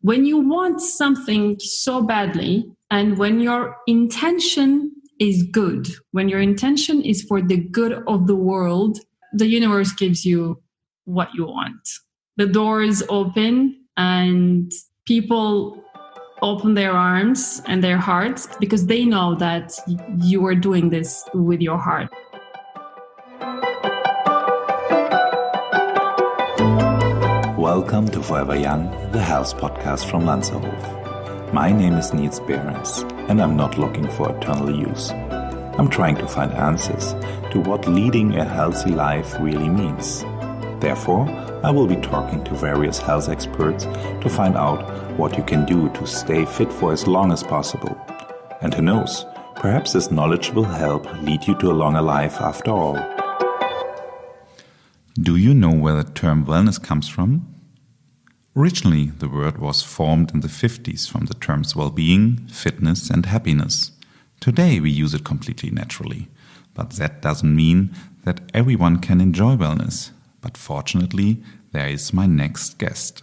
when you want something so badly, and when your intention is good, when your intention is for the good of the world, the universe gives you what you want. The doors open and people open their arms and their hearts because they know that you are doing this with your heart. Welcome to Forever Young, the health podcast from Lanzerhof. My name is Nils Behrens, and I'm not looking for eternal youth. I'm trying to find answers to what leading a healthy life really means. Therefore, I will be talking to various health experts to find out what you can do to stay fit for as long as possible. And who knows, perhaps this knowledge will help lead you to a longer life after all. Do you know where the term wellness comes from? Originally, the word was formed in the 50s from the terms well-being, fitness and happiness. Today we use it completely naturally, but that doesn't mean that everyone can enjoy wellness. But fortunately, there is my next guest.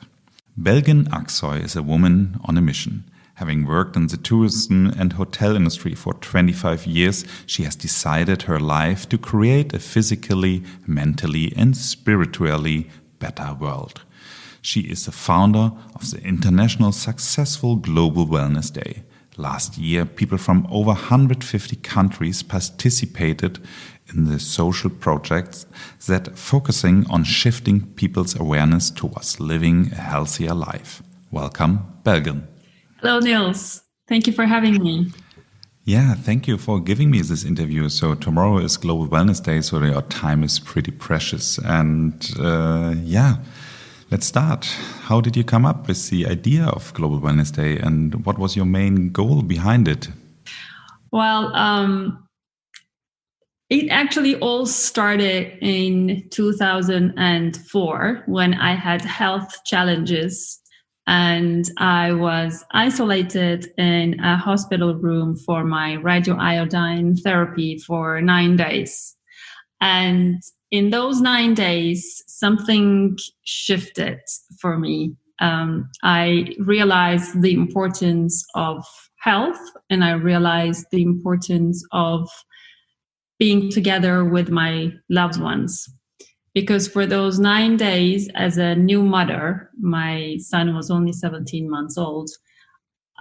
Belgin Aksoy is a woman on a mission. Having worked in the tourism and hotel industry for 25 years, she has decided her life to create a physically, mentally and spiritually better world. She is the founder of the international successful Global Wellness Day. Last year, people from over 150 countries participated in the social projects that focusing on shifting people's awareness towards living a healthier life. Welcome, Belgin. Hello, Nils. Thank you for having me. Yeah, thank you for giving me this interview. So tomorrow is Global Wellness Day, so your time is pretty precious. And let's start. How did you come up with the idea of Global Wellness Day, and what was your main goal behind it? Well, it actually all started in 2004 when I had health challenges and I was isolated in a hospital room for my radioiodine therapy for 9 days. And in those 9 days, something shifted for me. I realized the importance of health, and I realized the importance of being together with my loved ones. Because for those 9 days, as a new mother, my son was only 17 months old,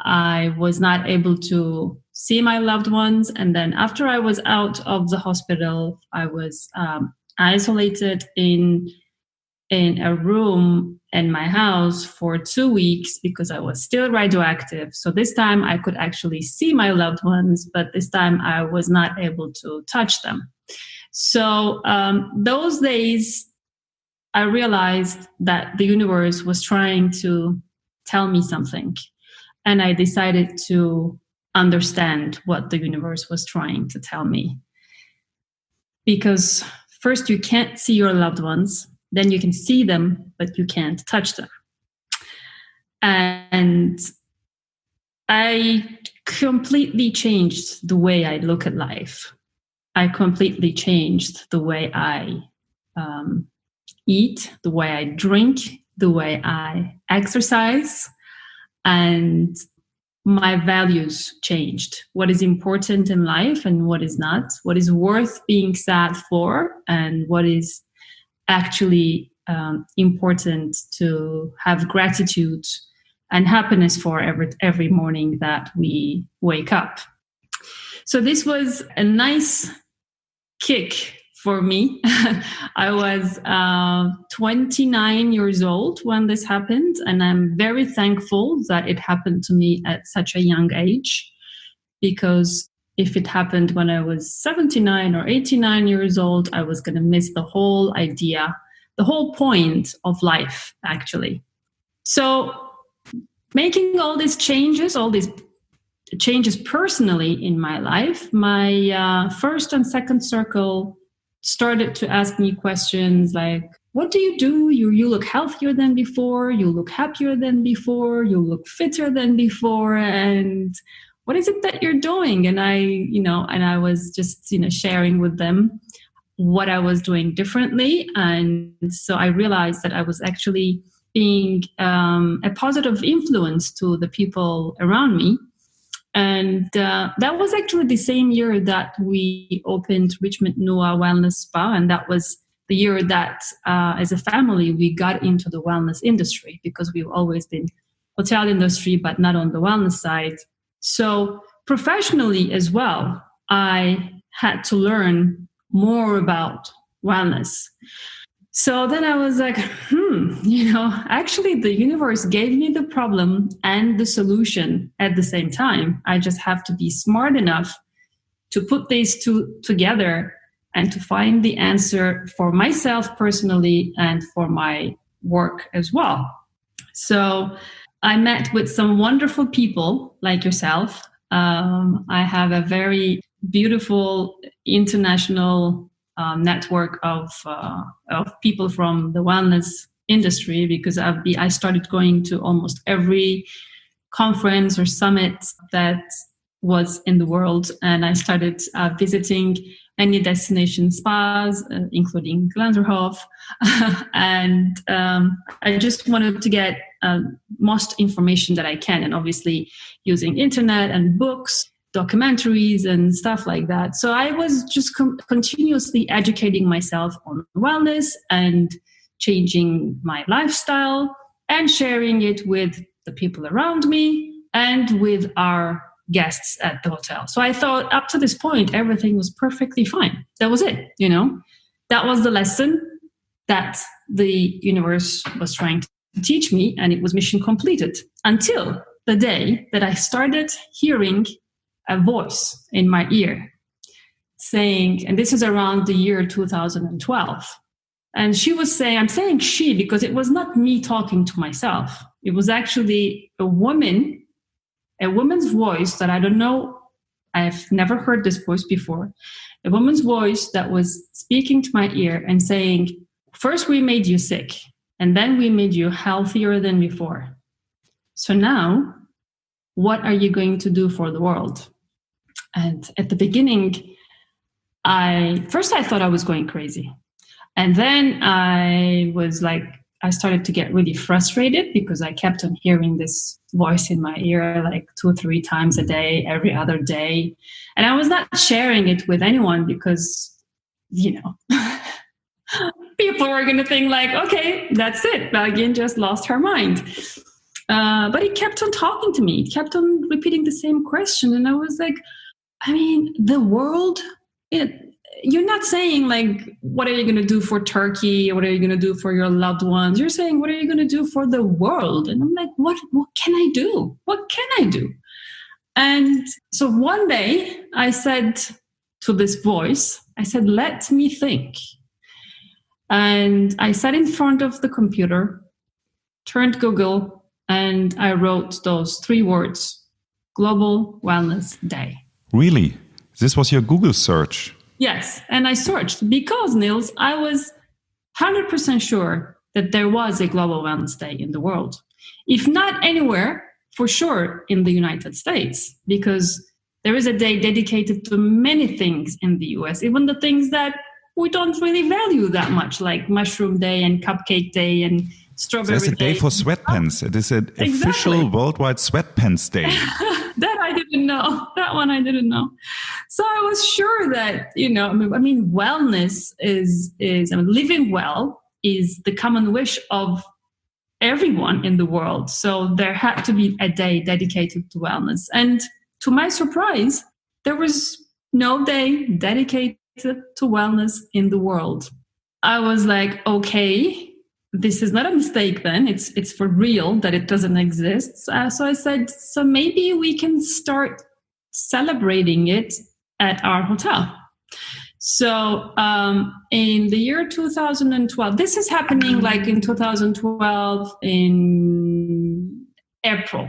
I was not able to see my loved ones. And then after I was out of the hospital, I was isolated in a room in my house for 2 weeks because I was still radioactive. So this time I could actually see my loved ones, but this time I was not able to touch them. So those days, I realized that the universe was trying to tell me something. And I decided to understand what the universe was trying to tell me. Because first, you can't see your loved ones. Then you can see them, but you can't touch them. And I completely changed the way I look at life. I completely changed the way I eat, the way I drink, the way I exercise, and my values changed. What is important in life and what is not, what is worth being sad for, and what is actually important to have gratitude and happiness for every morning that we wake up. So this was a nice kick for me. I was 29 years old when this happened, and I'm very thankful that it happened to me at such a young age, because if it happened when I was 79 or 89 years old, I was going to miss the whole idea, the whole point of life, actually. So making all these changes personally in my life, my first and second circle started to ask me questions like, what do? You look healthier than before, you look happier than before, you look fitter than before, and what is it that you're doing? And I was just, sharing with them what I was doing differently. And so I realized that I was actually being a positive influence to the people around me. And that was actually the same year that we opened Richmond Noah Wellness Spa. And that was the year that, as a family, we got into the wellness industry, because we've always been hotel industry, but not on the wellness side. So professionally as well, I had to learn more about wellness. So then I was like, actually the universe gave me the problem and the solution at the same time. I just have to be smart enough to put these two together and to find the answer for myself personally and for my work as well. So I met with some wonderful people like yourself. I have a very beautiful international network of people from the wellness industry, because I started going to almost every conference or summit that was in the world, and I started visiting many destination spas, including Glanzerhof, and I just wanted to get most information that I can, and obviously using internet and books, documentaries and stuff like that. So I was just continuously educating myself on wellness and changing my lifestyle and sharing it with the people around me and with our guests at the hotel. So I thought up to this point, everything was perfectly fine. That was it, That was the lesson that the universe was trying to teach me, and it was mission completed, until the day that I started hearing a voice in my ear saying, and this is around the year 2012. And she was saying, I'm saying she because it was not me talking to myself. It was actually a woman's voice that I don't know. I've never heard this voice before. A woman's voice that was speaking to my ear and saying, first we made you sick, and then we made you healthier than before. So now, what are you going to do for the world? And at the beginning, I thought I was going crazy. And then I started to get really frustrated because I kept on hearing this voice in my ear like 2 or 3 times a day, every other day. And I was not sharing it with anyone because, people were going to think like, okay, that's it. Belgin just lost her mind. But he kept on talking to me. He kept on repeating the same question. And I was like, the world, you're not saying like, what are you going to do for Turkey? What are you going to do for your loved ones? You're saying, what are you going to do for the world? And I'm like, what can I do? What can I do? And so one day I said to this voice, I said, let me think. And I sat in front of the computer, turned Google, and I wrote those 3 words, Global Wellness Day. Really? This was your Google search? Yes. And I searched because, Nils, I was 100% sure that there was a Global Wellness Day in the world. If not anywhere, for sure in the United States, because there is a day dedicated to many things in the US, even the things that we don't really value that much, like Mushroom Day and Cupcake Day and Strawberry Day. There's a day for sweatpants. It is an official worldwide sweatpants day. That I didn't know. That one I didn't know. So I was sure that, wellness is living well is the common wish of everyone in the world. So there had to be a day dedicated to wellness. And to my surprise, there was no day dedicated to wellness in the world. I was like, okay, this is not a mistake then. It's for real that it doesn't exist. So I said, so maybe we can start celebrating it at our hotel. So in the year 2012, this is happening like in 2012 in April.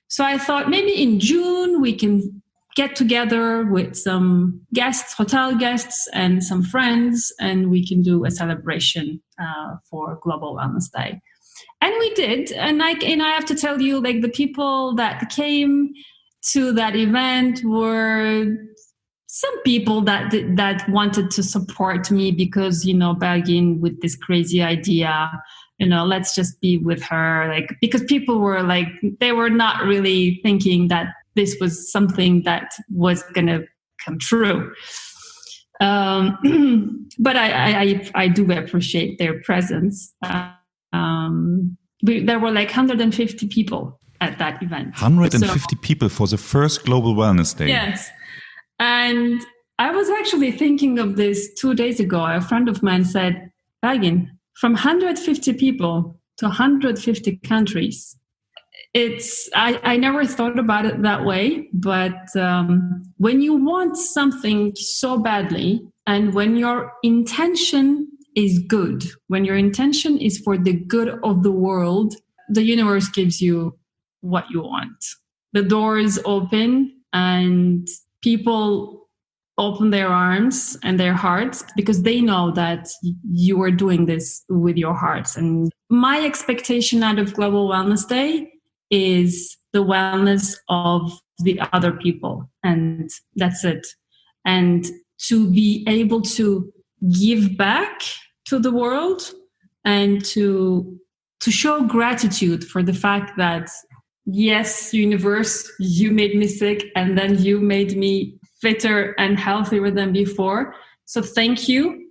So I thought maybe in June we can get together with some guests, hotel guests, and some friends, and we can do a celebration for Global Wellness Day. And we did. And I have to tell you, like, the people that came to that event were some people that wanted to support me because, Belgin with this crazy idea, let's just be with her. Like, because people were like, they were not really thinking that this was something that was going to come true. But I do appreciate their presence. There were like 150 people at that event. 150 people for the first Global Wellness Day. Yes. And I was actually thinking of this 2 days ago. A friend of mine said, Belgin, from 150 people to 150 countries. I never thought about it that way, but when you want something so badly, and when your intention is good, when your intention is for the good of the world, the universe gives you what you want. The doors open and people open their arms and their hearts because they know that you are doing this with your hearts. And my expectation out of Global Wellness Day is the wellness of the other people. And that's it. And to be able to give back to the world and to show gratitude for the fact that, yes, universe, you made me sick and then you made me fitter and healthier than before. So thank you.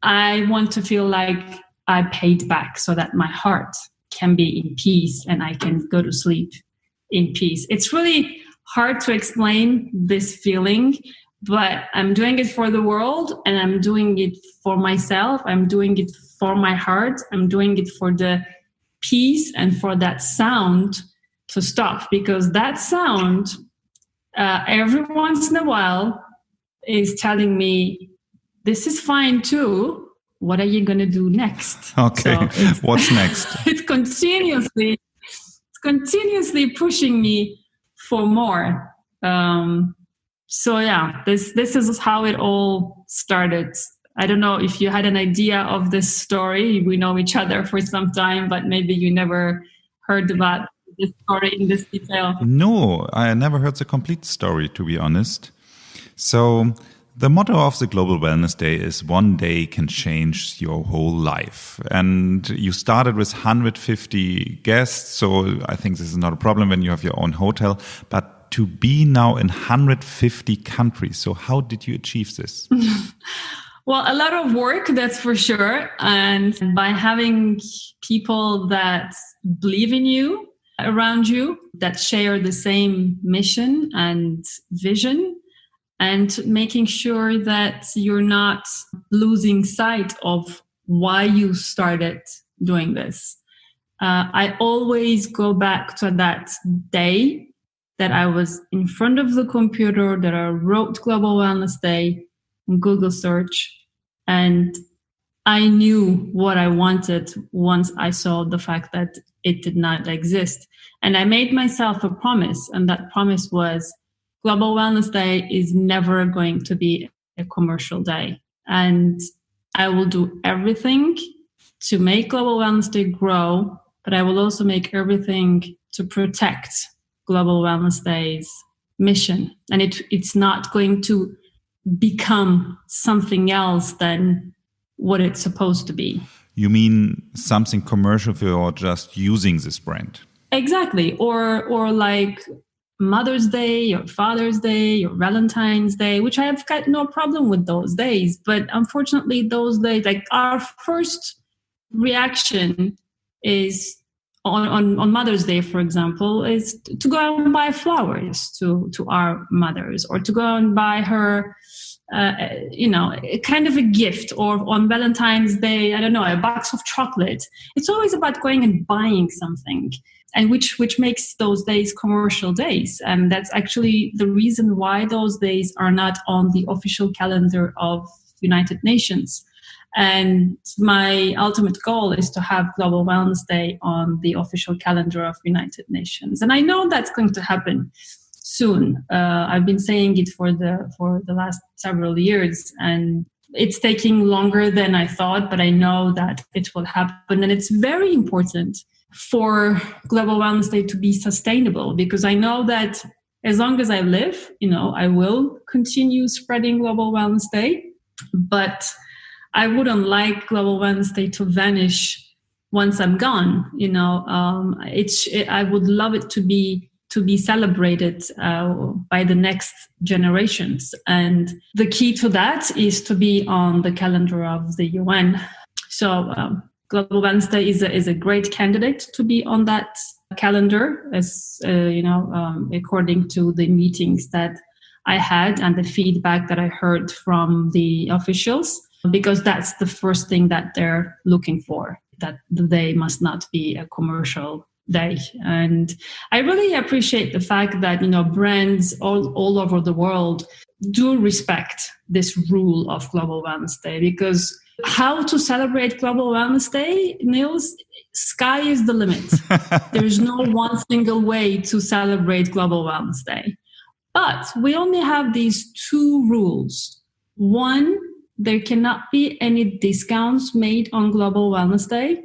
I want to feel like I paid back so that my heart can be in peace and I can go to sleep in peace. It's really hard to explain this feeling, but I'm doing it for the world and I'm doing it for myself. I'm doing it for my heart. I'm doing it for the peace and for that sound to stop, because that sound every once in a while is telling me, this is fine too. What are you going to do next? Okay. So what's next? It's continuously pushing me for more. So yeah, this is how it all started. I don't know if you had an idea of this story. We know each other for some time, but maybe you never heard about this story in this detail. No, I never heard the complete story, to be honest. So the motto of the Global Wellness Day is one day can change your whole life. And you started with 150 guests. So I think this is not a problem when you have your own hotel, but to be now in 150 countries. So how did you achieve this? Well, a lot of work, that's for sure. And by having people that believe in you around you, that share the same mission and vision, and making sure that you're not losing sight of why you started doing this. I always go back to that day that I was in front of the computer, that I wrote Global Wellness Day on Google search, and I knew what I wanted once I saw the fact that it did not exist. And I made myself a promise, and that promise was Global Wellness Day is never going to be a commercial day. And I will do everything to make Global Wellness Day grow, but I will also make everything to protect Global Wellness Day's mission. And it's not going to become something else than what it's supposed to be. You mean something commercial for just using this brand? Exactly. Or like Mother's Day or Father's Day or Valentine's Day, which I have got no problem with those days. But unfortunately, those days, like our first reaction is on Mother's Day, for example, is to go and buy flowers to our mothers, or to go and buy her, kind of a gift, or on Valentine's Day, I don't know, a box of chocolate. It's always about going and buying something, and which makes those days commercial days. And that's actually the reason why those days are not on the official calendar of United Nations. And my ultimate goal is to have Global Wellness Day on the official calendar of United Nations. And I know that's going to happen soon. I've been saying it for the last several years, and it's taking longer than I thought, but I know that it will happen. And it's very important for Global Wellness Day to be sustainable, because I know that as long as I live, I will continue spreading Global Wellness Day, but I wouldn't like Global Wellness Day to vanish once I'm gone. I would love it to be celebrated by the next generations. And the key to that is to be on the calendar of the UN. So Global Wellness Day is a great candidate to be on that calendar, as according to the meetings that I had and the feedback that I heard from the officials, because that's the first thing that they're looking for, that the day must not be a commercial day. And I really appreciate the fact that, brands all over the world do respect this rule of Global Wellness Day, because how to celebrate Global Wellness Day, Nils? Sky is the limit. There is no one single way to celebrate Global Wellness Day. But we only have these two rules. One, there cannot be any discounts made on Global Wellness Day.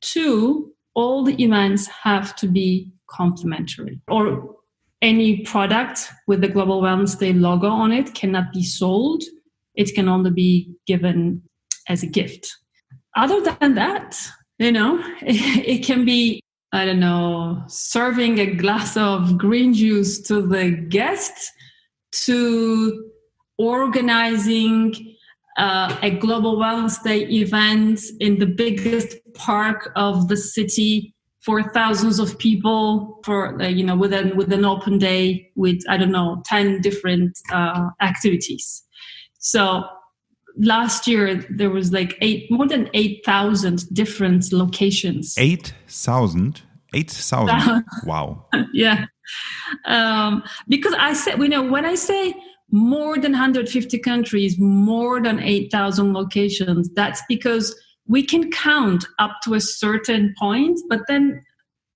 Two, all the events have to be complimentary, or any product with the Global Wellness Day logo on it cannot be sold. It can only be given as a gift. Other than that, it can be, serving a glass of green juice to the guests, to organizing a Global Wellness Day event in the biggest park of the city for thousands of people, for with an open day with 10 different activities. So last year there was more than 8,000 different locations. 8,000? Wow. Yeah. Because I said, when I say more than 150 countries, more than 8,000 locations, that's because we can count up to a certain point, but then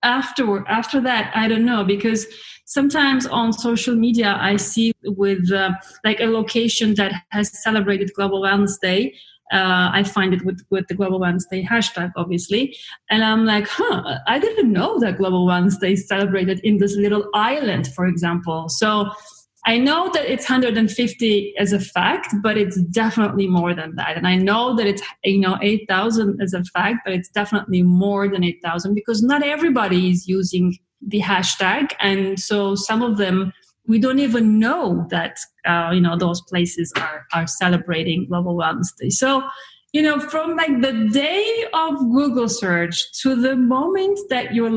after that, I don't know, because sometimes on social media I see with a location that has celebrated Global Wellness Day. I find it with the Global Wellness Day hashtag, obviously. And I'm like, I didn't know that Global Wellness Day is celebrated in this little island, for example. So I know that it's 150 as a fact, but it's definitely more than that. And I know that it's 8,000 as a fact, but it's definitely more than 8,000, because not everybody is using the hashtag. And so some of them, we don't even know that those places are celebrating Global Wellness Day. So from the day of Google search to the moment that you're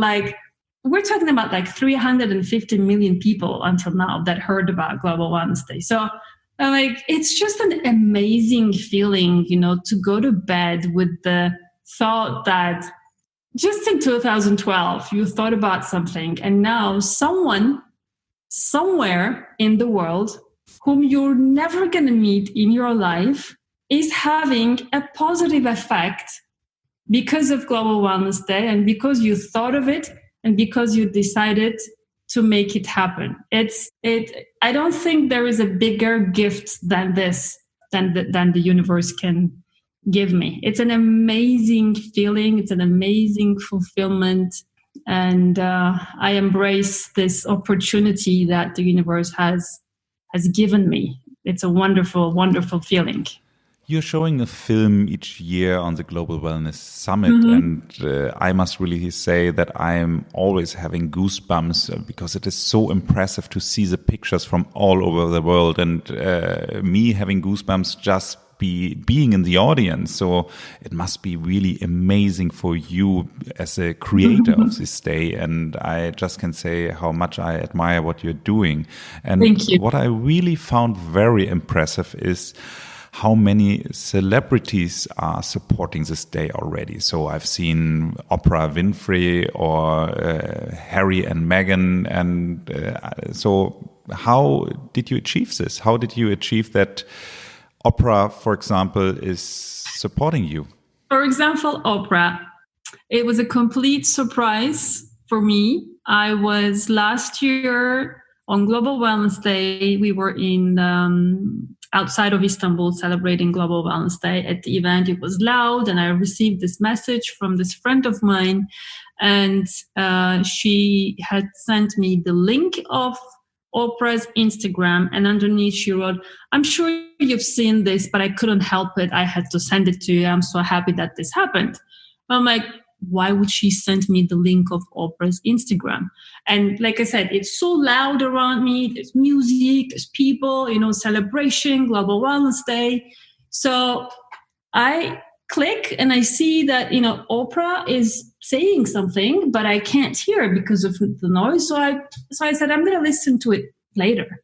we're talking about 350 million people until now that heard about Global Wellness Day. So it's just an amazing feeling, to go to bed with the thought that just in 2012, you thought about something, and now someone somewhere in the world whom you're never going to meet in your life is having a positive effect because of Global Wellness Day, and because you thought of it, and because you decided to make it happen. I don't think there is a bigger gift than this, than the universe can give me. It's an amazing feeling. It's an amazing fulfillment. And I embrace this opportunity that the universe has given me. It's a wonderful, wonderful feeling. You're showing a film each year on the Global Wellness Summit, and I must really say that I'm always having goosebumps because it is so impressive to see the pictures from all over the world, and me having goosebumps just being in the audience. So it must be really amazing for you as a creator of this day, and I just can say how much I admire what you're doing. And thank you. What I really found very impressive is how many celebrities are supporting this day already. So I've seen Oprah Winfrey or Harry and Meghan. And so how did you achieve this? How did you achieve that Oprah, for example, is supporting you? For example, Oprah. It was a complete surprise for me. I was last year on Global Wellness Day. We were in outside of Istanbul celebrating Global Wellness Day. At the event, it was loud, and I received this message from this friend of mine, and she had sent me the link of Oprah's Instagram, and underneath she wrote, "I'm sure you've seen this, but I couldn't help it. I had to send it to you. I'm so happy that this happened." I'm like, why would she send me the link of Oprah's Instagram? And like I said, it's so loud around me. There's music, there's people, celebration, Global Wellness Day. So I click and I see that, Oprah is saying something, but I can't hear because of the noise. So I said, I'm going to listen to it later.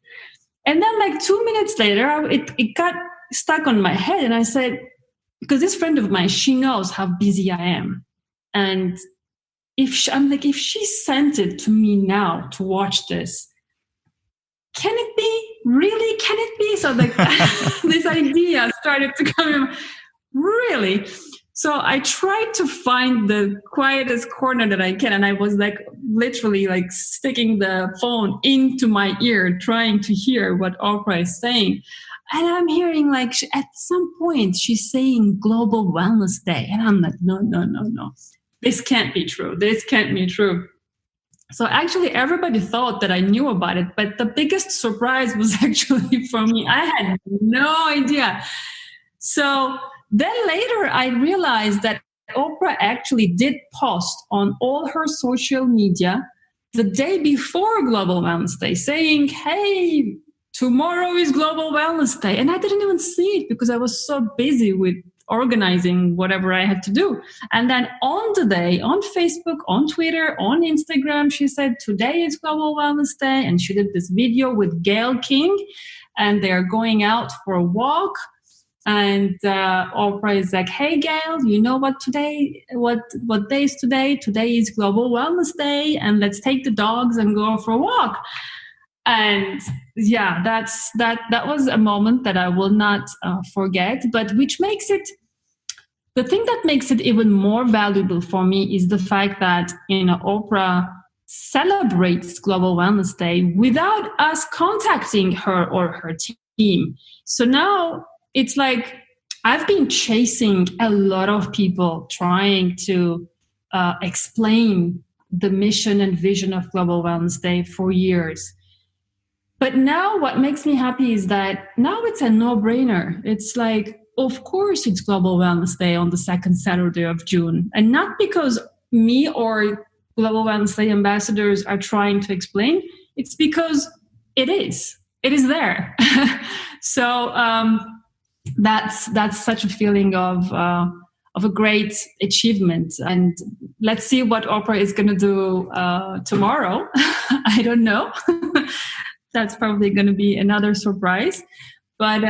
And then like 2 minutes later, it got stuck on my head. And I said, because this friend of mine, she knows how busy I am. And if she sent it to me now to watch this, can it be? Really? Can it be? So like this idea started to come in. Really? So I tried to find the quietest corner that I can. And I was like literally like sticking the phone into my ear, trying to hear what Oprah is saying. And I'm hearing like at some point she's saying Global Wellness Day. And I'm like, no. This can't be true. This can't be true. So actually everybody thought that I knew about it. But the biggest surprise was actually for me. I had no idea. So then later I realized that Oprah actually did post on all her social media the day before Global Wellness Day saying, hey, tomorrow is Global Wellness Day. And I didn't even see it because I was so busy with organizing whatever I had to do. And then on the day, on Facebook, on Twitter, on Instagram, she said, today is Global Wellness Day. And she did this video with Gail King, and they're going out for a walk. And Oprah is like, hey, Gail, you know what day is today? Today is Global Wellness Day, and let's take the dogs and go for a walk. And yeah, that was a moment that I will not forget, but which makes it, the thing that makes it even more valuable for me is the fact that, Oprah celebrates Global Wellness Day without us contacting her or her team. So now it's like I've been chasing a lot of people trying to explain the mission and vision of Global Wellness Day for years. But now what makes me happy is that now it's a no-brainer. It's like, of course it's Global Wellness Day on the second Saturday of June. And not because me or Global Wellness Day ambassadors are trying to explain. It's because it is. It is there. So that's such a feeling of a great achievement. And let's see what Oprah is going to do tomorrow. I don't know. That's probably going to be another surprise. But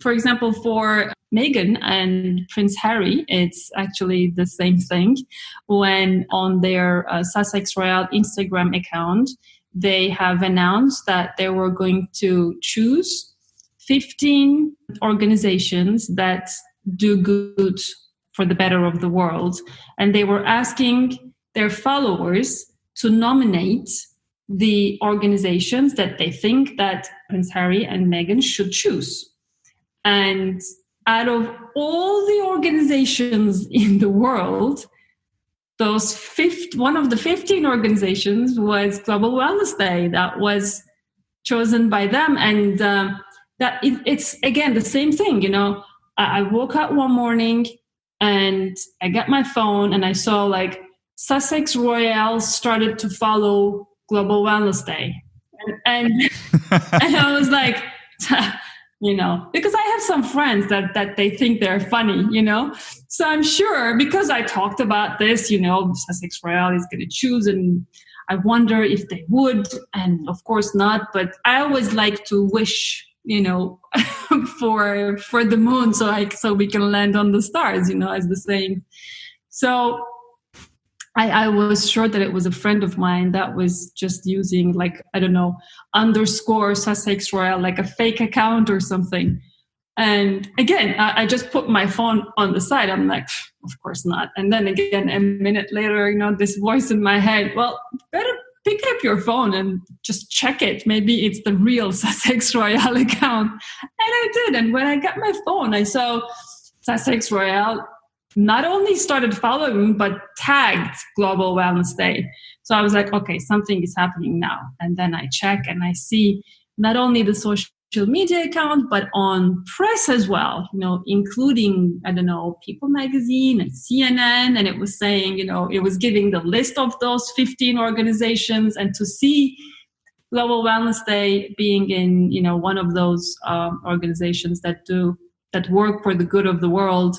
for example, for Meghan and Prince Harry, it's actually the same thing. When on their Sussex Royal Instagram account, they have announced that they were going to choose 15 organizations that do good for the better of the world. And they were asking their followers to nominate the organizations that they think that Prince Harry and Meghan should choose. And out of all the organizations in the world, one of the 15 organizations was Global Wellness Day. That was chosen by them. And it's again, the same thing. I woke up one morning and I got my phone and I saw like Sussex Royals started to follow Global Wellness Day. And I was like, because I have some friends that they think they're funny, So I'm sure because I talked about this, Sussex Royal is going to choose, and I wonder if they would, and of course not. But I always like to wish, for the moon, so we can land on the stars, as the saying. So I was sure that it was a friend of mine that was just using _ Sussex Royal, like a fake account or something. And again, I just put my phone on the side. I'm like, of course not. And then again, a minute later, this voice in my head, well, better pick up your phone and just check it. Maybe it's the real Sussex Royal account. And I did. And when I got my phone, I saw Sussex Royal not only started following, but tagged Global Wellness Day. So I was like, okay, something is happening now. And then I check and I see not only the social media account, but on press as well, including, People Magazine and CNN. And it was saying, it was giving the list of those 15 organizations, and to see Global Wellness Day being in, one of those organizations that work for the good of the world.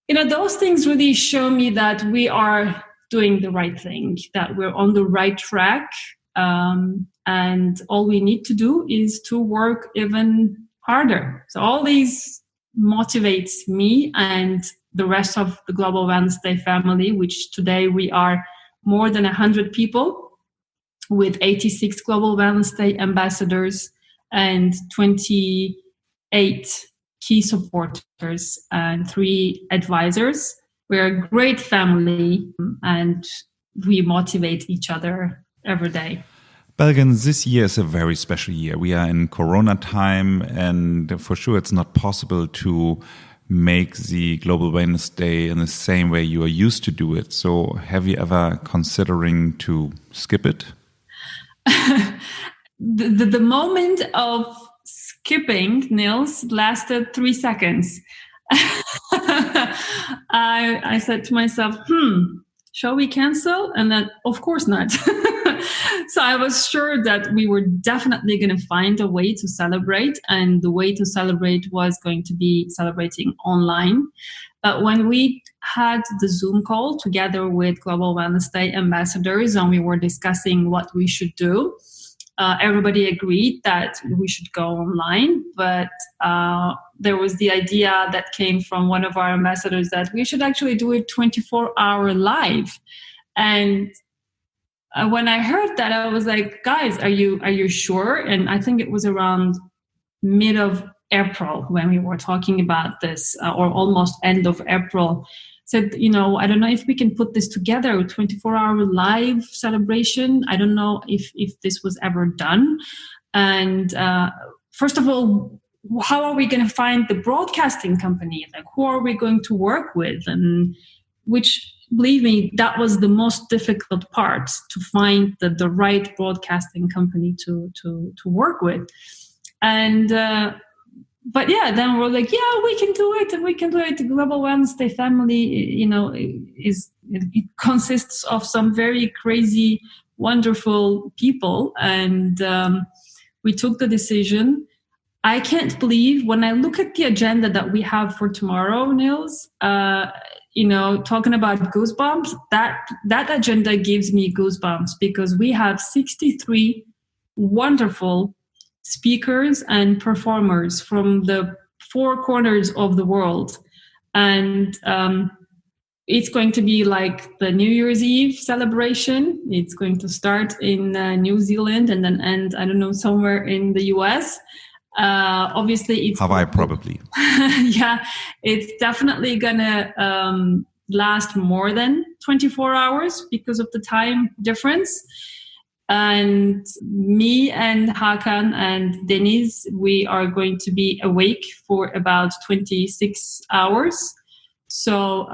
Those things really show me that we are doing the right thing, that we're on the right track. And all we need to do is to work even harder. So all these motivates me and the rest of the Global Wellness Day family, which today we are more than 100 people with 86 Global Wellness Day ambassadors and 28 key supporters and 3 advisors. We're a great family and we motivate each other every day. Belgin, this year is a very special year. We are in Corona time, and for sure it's not possible to make the Global Wellness Day in the same way you are used to do it. So have you ever considering to skip it? The moment of skipping, Nils, lasted 3 seconds. I said to myself, shall we cancel? And then, of course not. So I was sure that we were definitely going to find a way to celebrate. And the way to celebrate was going to be celebrating online. But when we had the Zoom call together with Global Wellness Day ambassadors and we were discussing what we should do, everybody agreed that we should go online. But there was the idea that came from one of our ambassadors that we should actually do it 24-hour live. And when I heard that, I was like, guys, are you sure? And I think it was around mid of April when we were talking about this, or almost end of April. Said, I don't know if we can put this together, a 24-hour live celebration. I don't know if this was ever done. And first of all, how are we going to find the broadcasting company? Like, who are we going to work with? And which, believe me, that was the most difficult part, to find the right broadcasting company to work with. And but yeah, then we're like, yeah, we can do it, and we can do it. The Global Wellness Day family, it consists of some very crazy, wonderful people, and we took the decision. I can't believe when I look at the agenda that we have for tomorrow, Nils. Talking about goosebumps, that agenda gives me goosebumps, because we have 63 wonderful speakers and performers from the 4 corners of the world. And it's going to be like the New Year's Eve celebration. It's going to start in New Zealand and then end, I don't know, somewhere in the US. Obviously, it's Hawaii, probably. Yeah, it's definitely gonna last more than 24 hours because of the time difference. And me and Hakan and Deniz, we are going to be awake for about 26 hours. So,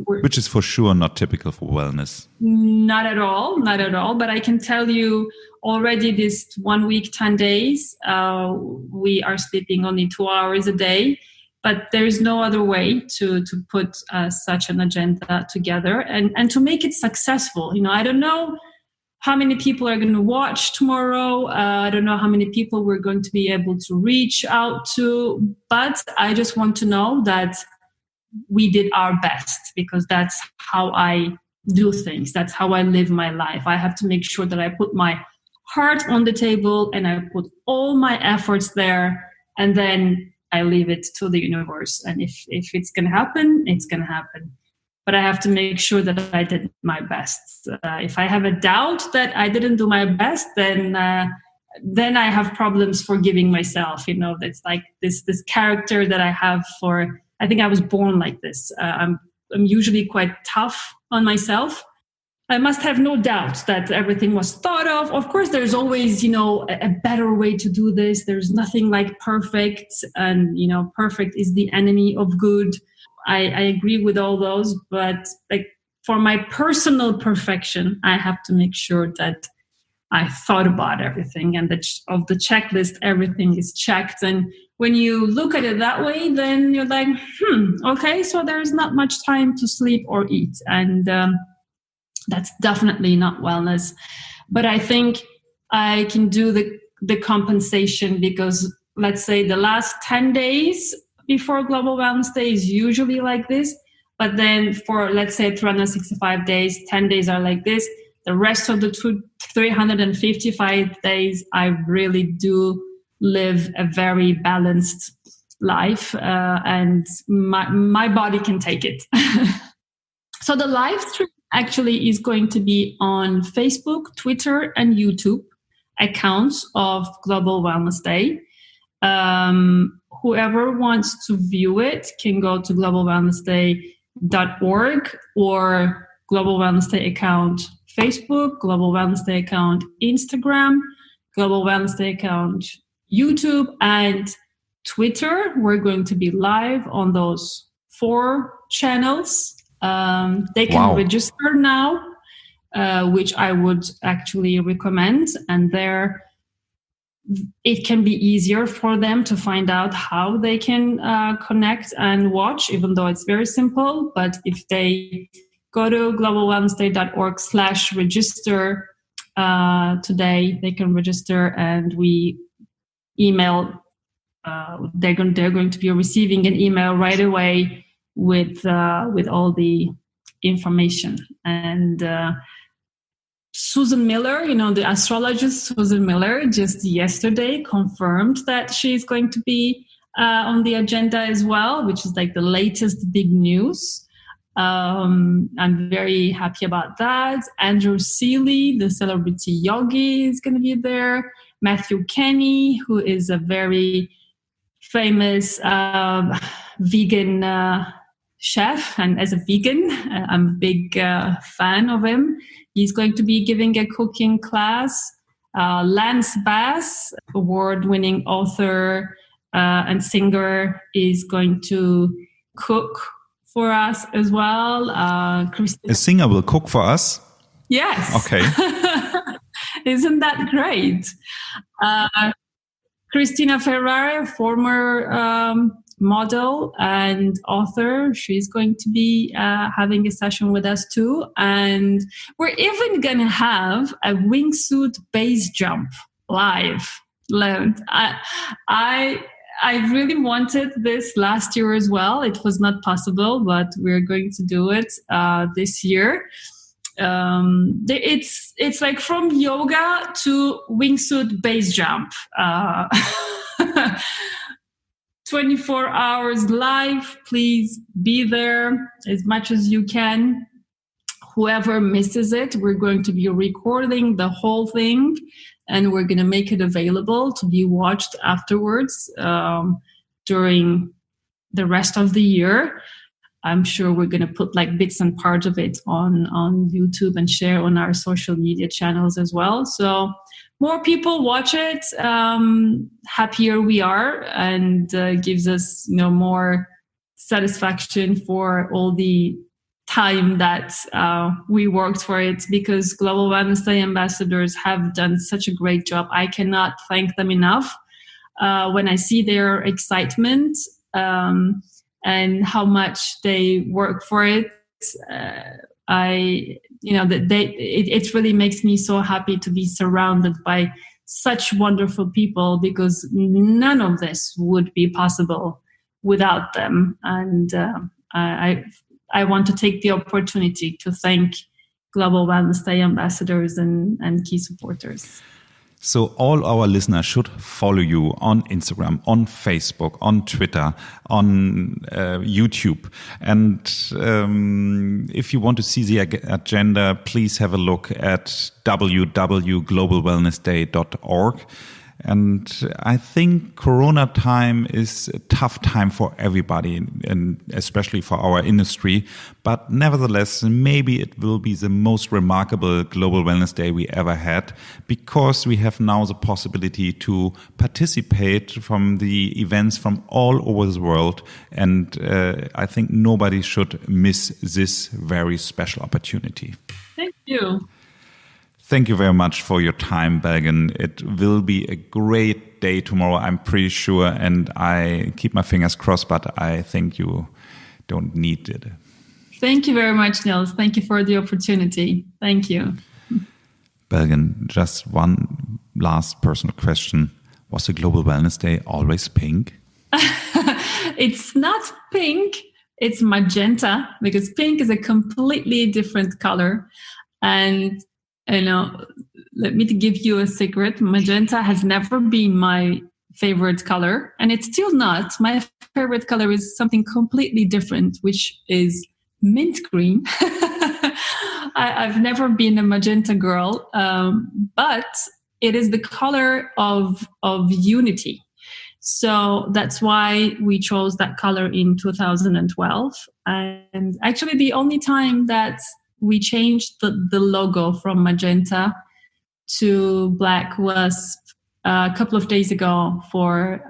which is for sure not typical for wellness. Not at all. But I can tell you already this 1 week, 10 days, we are sleeping only 2 hours a day. But there's no other way to put such an agenda together and to make it successful. I don't know how many people are going to watch tomorrow. I don't know how many people we're going to be able to reach out to. But I just want to know that we did our best, because that's how I do things. That's how I live my life. I have to make sure that I put my heart on the table and I put all my efforts there, and then I leave it to the universe. And if it's going to happen, it's going to happen. But I have to make sure that I did my best. If I have a doubt that I didn't do my best, then I have problems forgiving myself. That's like this character that I have for. I think I was born like this. I'm usually quite tough on myself. I must have no doubt that everything was thought of. Of course, there's always, a better way to do this. There's nothing like perfect, and perfect is the enemy of good. I agree with all those, but like for my personal perfection, I have to make sure that I thought about everything, and of the checklist, everything is checked. And when you look at it that way, then you're like, okay, so there's not much time to sleep or eat. And that's definitely not wellness. But I think I can do the compensation, because let's say the last 10 days before Global Wellness Day is usually like this. But then for, let's say, 365 days, 10 days are like this. The rest of the 355 days, I really do live a very balanced life, and my body can take it. So the live stream actually is going to be on Facebook, Twitter, and YouTube accounts of Global Wellness Day. Whoever wants to view it can go to globalwellnessday.org or Global Wellness Day account Facebook, Global Wellness Day account Instagram, Global Wellness Day account YouTube, and Twitter. We're going to be live on those 4 channels. They can register now, which I would actually recommend. And there, it can be easier for them to find out how they can connect and watch, even though it's very simple. But if they go to globalwellnessday.org/register today, they can register, and we email. They're going to be receiving an email right away with all the information. And Susan Miller, the astrologist Susan Miller, just yesterday confirmed that she's going to be on the agenda as well, which is like the latest big news. I'm very happy about that. Andrew Seeley, the celebrity yogi, is going to be there. Matthew Kenny, who is a very famous vegan chef, and as a vegan, I'm a big fan of him. He's going to be giving a cooking class. Lance Bass, award-winning author and singer, is going to cook for us as well. A singer will cook for us? Yes. Okay. Isn't that great? Christina Ferrara, former model and author, she's going to be having a session with us too. And we're even going to have a wingsuit base jump live. I really wanted this last year as well. It was not possible, but we're going to do it this year. It's like from yoga to wingsuit base jump. 24 hours live. Please be there as much as you can. Whoever misses it, we're going to be recording the whole thing, and we're going to make it available to be watched afterwards during the rest of the year. I'm sure we're going to put like bits and parts of it on YouTube and share on our social media channels as well. So more people watch it, happier we are, and gives us more satisfaction for all the time that we worked for it, because Global Wellness Day ambassadors have done such a great job. I cannot thank them enough. When I see their excitement and how much they work for it, it really makes me so happy to be surrounded by such wonderful people, because none of this would be possible without them. And I want to take the opportunity to thank Global Wellness Day ambassadors and key supporters. So all our listeners should follow you on Instagram, on Facebook, on Twitter, on YouTube. And if you want to see the agenda, please have a look at www.globalwellnessday.org. And I think Corona time is a tough time for everybody, and especially for our industry. But nevertheless, maybe it will be the most remarkable Global Wellness Day we ever had, because we have now the possibility to participate from the events from all over the world. And I think nobody should miss this very special opportunity. Thank you. Thank you very much for your time, Belgin. It will be a great day tomorrow, I'm pretty sure, and I keep my fingers crossed, but I think you don't need it. Thank you very much, Nils. Thank you for the opportunity. Thank you. Belgin, just one last personal question. Was the Global Wellness Day always pink? It's not pink, it's magenta, because pink is a completely different color. And, let me give you a secret. Magenta has never been my favorite color, and it's still not. My favorite color is something completely different, which is mint green. I've never been a magenta girl, but it is the color of unity. So that's why we chose that color in 2012. And actually the only time that we changed the logo from magenta to black was a couple of days ago for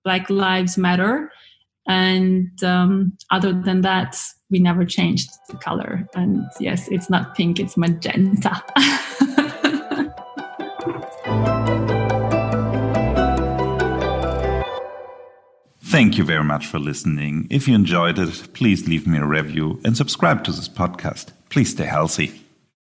Black Lives Matter. And other than that, we never changed the color. And yes, it's not pink, it's magenta. Thank you very much for listening. If you enjoyed it, please leave me a review and subscribe to this podcast. Please stay healthy.